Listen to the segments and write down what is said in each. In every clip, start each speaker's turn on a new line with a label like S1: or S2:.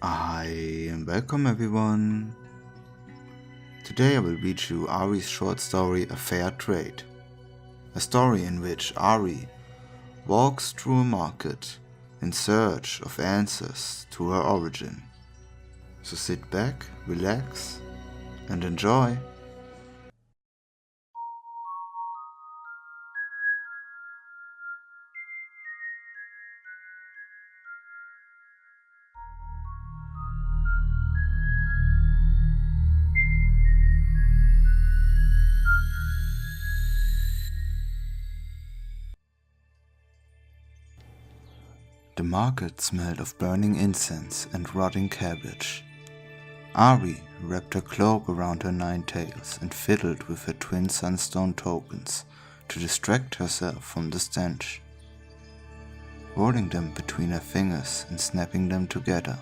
S1: Hi and welcome everyone. Today I will read you Ari's short story A Fair Trade. A story in which Ari walks through a market in search of answers to her origin. So sit back, relax and enjoy. The market smelled of burning incense and rotting cabbage. Ari wrapped her cloak around her 9 tails and fiddled with her twin sunstone tokens to distract herself from the stench, holding them between her fingers and snapping them together.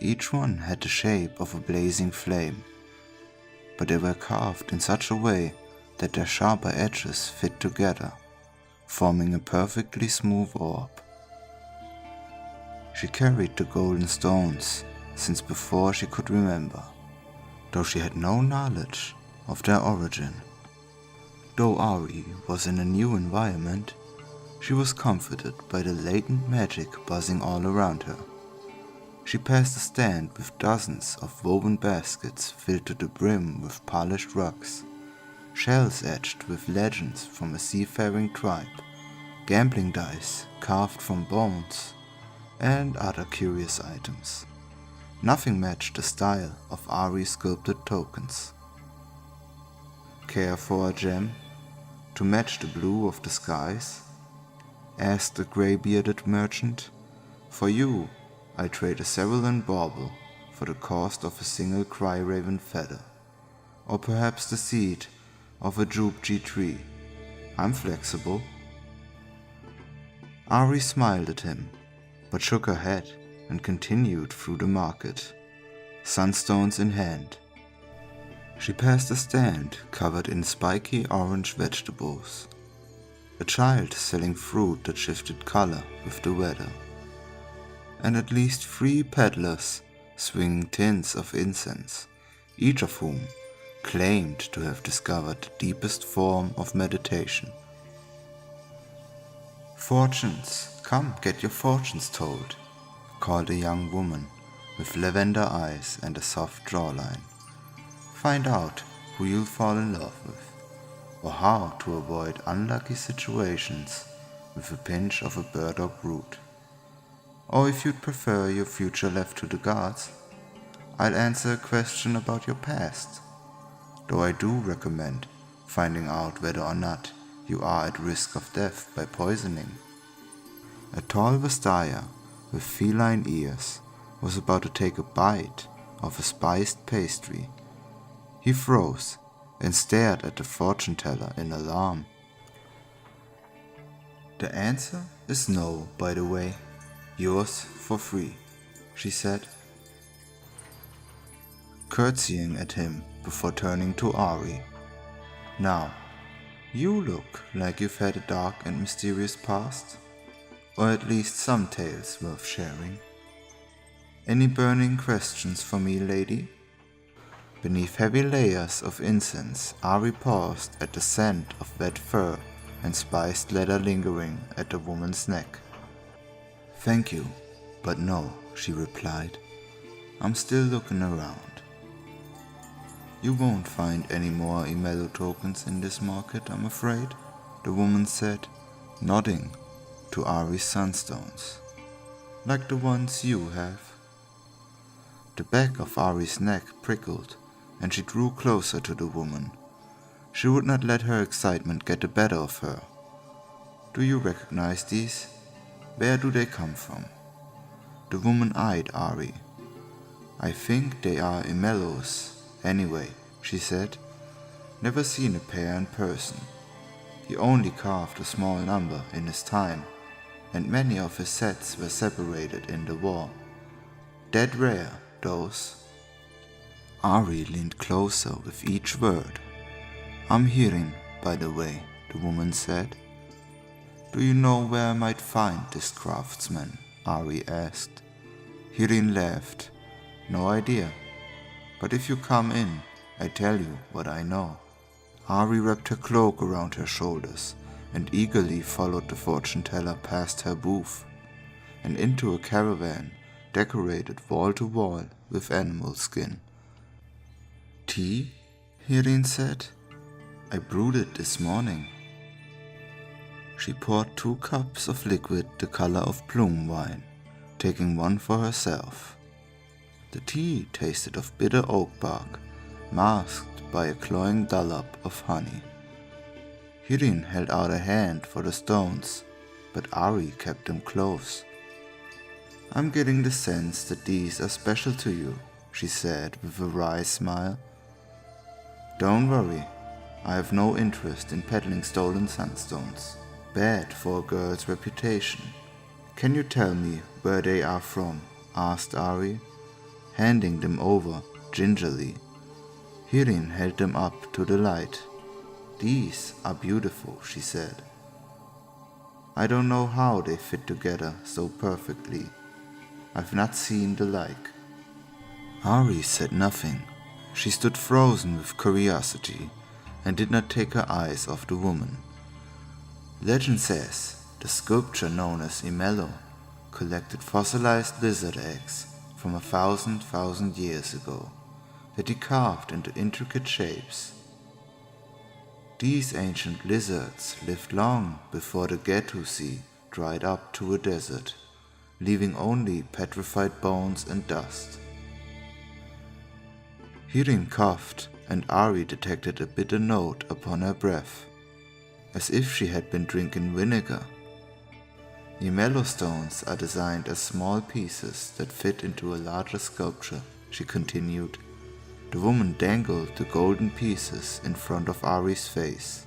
S1: Each one had the shape of a blazing flame, but they were carved in such a way that their sharper edges fit together, forming a perfectly smooth orb. She carried the golden stones since before she could remember, though she had no knowledge of their origin. Though Ari was in a new environment, she was comforted by the latent magic buzzing all around her. She passed a stand with dozens of woven baskets filled to the brim with polished rocks, shells etched with legends from a seafaring tribe, gambling dice carved from bones, and other curious items. Nothing matched the style of Ari's sculpted tokens. "Care for a gem to match the blue of the skies?" asked the grey-bearded merchant. "For you, I trade a cerulean bauble for the cost of a single cry-raven feather, or perhaps the seed of a jubji tree. I'm flexible." Ari smiled at him, but shook her head and continued through the market, sunstones in hand. She passed a stand covered in spiky orange vegetables, a child selling fruit that shifted color with the weather, and at least 3 peddlers swinging tins of incense, each of whom claimed to have discovered the deepest form of meditation. "Fortunes, come get your fortunes told," called a young woman with lavender eyes and a soft jawline. "Find out who you'll fall in love with, or how to avoid unlucky situations with a pinch of a burdock root. Or if you'd prefer your future left to the gods, I'll answer a question about your past, though I do recommend finding out whether or not you are at risk of death by poisoning." A tall Vastaya with feline ears was about to take a bite of a spiced pastry. He froze and stared at the fortune teller in alarm. "The answer is no, by the way. Yours for free," she said, curtsying at him before turning to Ari. "Now, you look like you've had a dark and mysterious past, or at least some tales worth sharing. Any burning questions for me, lady?" Beneath heavy layers of incense, Ari paused at the scent of wet fur and spiced leather lingering at the woman's neck. "Thank you, but no," she replied. "I'm still looking around." "You won't find any more Imelo tokens in this market, I'm afraid," the woman said, nodding to Ari's sunstones. "Like the ones you have." The back of Ari's neck prickled, and she drew closer to the woman. She would not let her excitement get the better of her. "Do you recognize these? Where do they come from?" The woman eyed Ari. "I think they are Imelos, anyway," she said. "Never seen a pair in person. He only carved a small number in his time, and many of his sets were separated in the war. Dead rare, those." Ari leaned closer with each word. "I'm hearing, by the way," the woman said. "Do you know where I might find this craftsman?" Ari asked. Hirin laughed. No idea. But if you come in, I tell you what I know. Ahri wrapped her cloak around her shoulders and eagerly followed the fortune teller past her booth and into a caravan decorated wall to wall with animal skin. Tea? Hirin said. I brewed it this morning. She poured 2 cups of liquid the color of plume wine, taking one for herself. The tea tasted of bitter oak bark, masked by a cloying dollop of honey. Hirin held out a hand for the stones, but Ahri kept them close. I'm getting the sense that these are special to you, she said with a wry smile. Don't worry, I have no interest in peddling stolen sunstones. Bad for a girl's reputation. Can you tell me where they are from? Asked Ahri, handing them over gingerly. Hirin held them up to the light. These are beautiful, she said. I don't know how they fit together so perfectly. I've not seen the like. Ahri said nothing. She stood frozen with curiosity and did not take her eyes off the woman. Legend says the sculpture known as Imello collected fossilized lizard eggs from 1,000 years ago that he carved into intricate shapes. These ancient lizards lived long before the Getu Sea dried up to a desert, leaving only petrified bones and dust. Hirin coughed, and Ahri detected a bitter note upon her breath, as if she had been drinking vinegar. Imello stones are designed as small pieces that fit into a larger sculpture, she continued. The woman dangled the golden pieces in front of Ahri's face.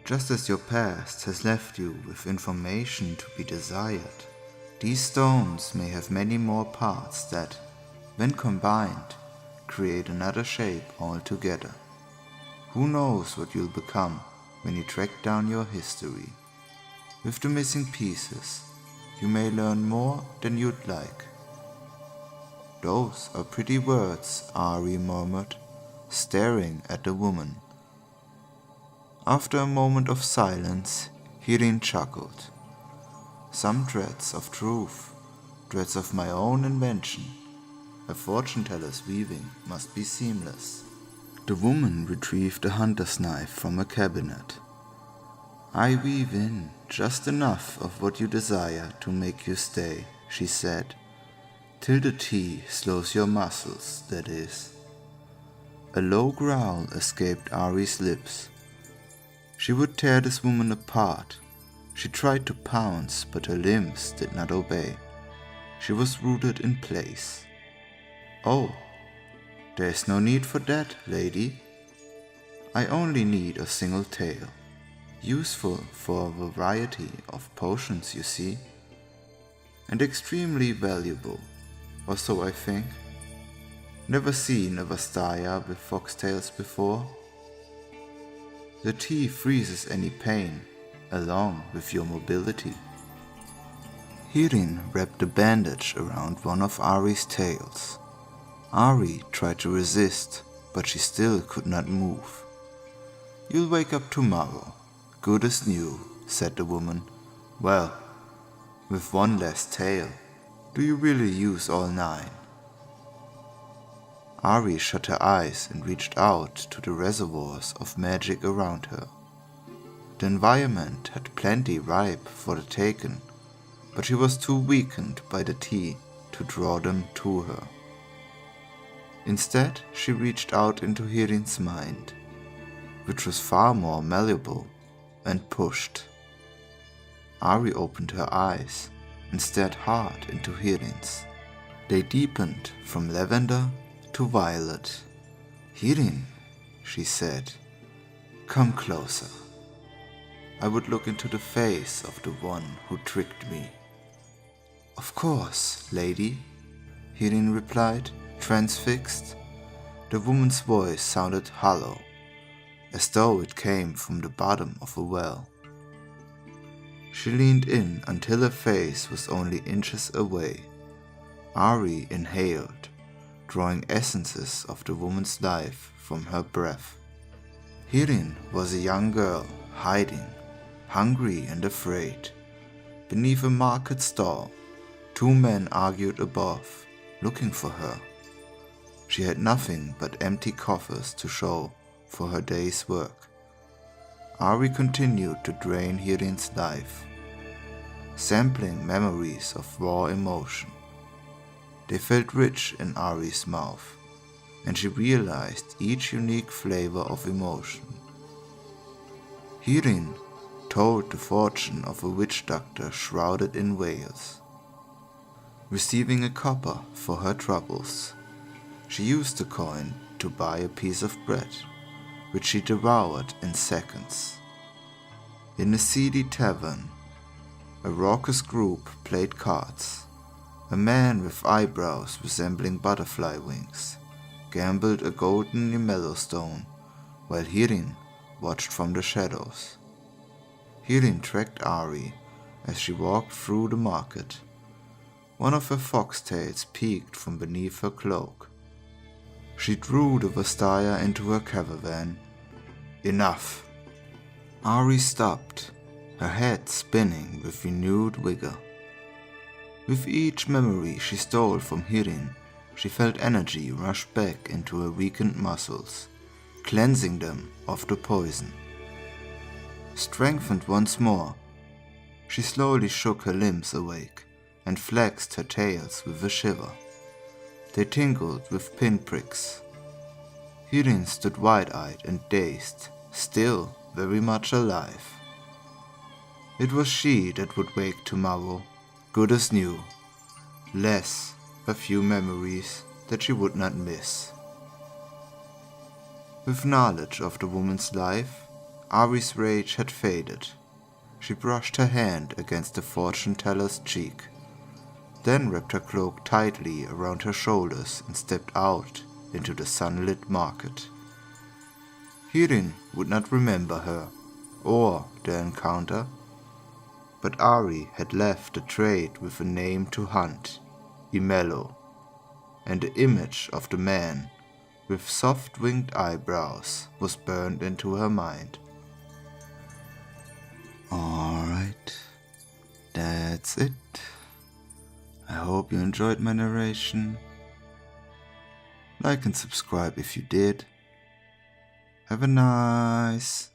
S1: Just as your past has left you with information to be desired, these stones may have many more parts that, when combined, create another shape altogether. Who knows what you'll become when you track down your history? With the missing pieces, you may learn more than you'd like. Those are pretty words, Ahri murmured, staring at the woman. After a moment of silence, Hirin chuckled. Some threads of truth, threads of my own invention. A fortune-teller's weaving must be seamless. The woman retrieved a hunter's knife from a cabinet. I weave in just enough of what you desire to make you stay, she said. Till the tea slows your muscles, that is. A low growl escaped Ahri's lips. She would tear this woman apart. She tried to pounce, but her limbs did not obey. She was rooted in place. Oh, there is no need for that, lady. I only need a single tail. Useful for a variety of potions, you see. And extremely valuable, or so I think. Never seen a Vastaya with foxtails before. The tea freezes any pain, along with your mobility. Hirin wrapped a bandage around one of Ahri's tails. Ahri tried to resist, but she still could not move. You'll wake up tomorrow, good as new, said the woman. Well, with one less tail. Do you really use all 9? Ahri shut her eyes and reached out to the reservoirs of magic around her. The environment had plenty ripe for the taking, but she was too weakened by the tea to draw them to her. Instead, she reached out into Hirin's mind, which was far more malleable, and pushed. Ahri opened her eyes and stared hard into Hirin's. They deepened from lavender to violet. Hirin, she said, come closer. I would look into the face of the one who tricked me. Of course, lady, Hirin replied, transfixed. The woman's voice sounded hollow, as though it came from the bottom of a well. She leaned in until her face was only inches away. Ahri inhaled, drawing essences of the woman's life from her breath. Hirin was a young girl hiding, hungry and afraid. Beneath a market stall, two men argued above, looking for her. She had nothing but empty coffers to show for her day's work. Ahri continued to drain Hirin's life, sampling memories of raw emotion. They felt rich in Ahri's mouth, and she realized each unique flavor of emotion. Hirin told the fortune of a witch doctor shrouded in veils. Receiving a copper for her troubles, she used the coin to buy a piece of bread, which she devoured in seconds. In a seedy tavern, a raucous group played cards. A man with eyebrows resembling butterfly wings gambled a golden Ymello stone, while Hirin watched from the shadows. Hirin tracked Ahri as she walked through the market. One of her foxtails peeked from beneath her cloak. She drew the Vastaya into her caravan. Enough! Ahri stopped, her head spinning with renewed vigor. With each memory she stole from Hirin, she felt energy rush back into her weakened muscles, cleansing them of the poison. Strengthened once more, she slowly shook her limbs awake and flexed her tails with a shiver. They tingled with pinpricks. Hirin stood wide-eyed and dazed, still very much alive. It was she that would wake tomorrow, good as new, less a few memories that she would not miss. With knowledge of the woman's life, Ahri's rage had faded. She brushed her hand against the fortune-teller's cheek, then wrapped her cloak tightly around her shoulders and stepped out into the sunlit market. Hirin would not remember her or their encounter, but Ahri had left a trade with a name to hunt, Ymello, and the image of the man with soft-winged eyebrows was burned into her mind. Alright, that's it. I hope you enjoyed my narration. Like and subscribe if you did. Have a nice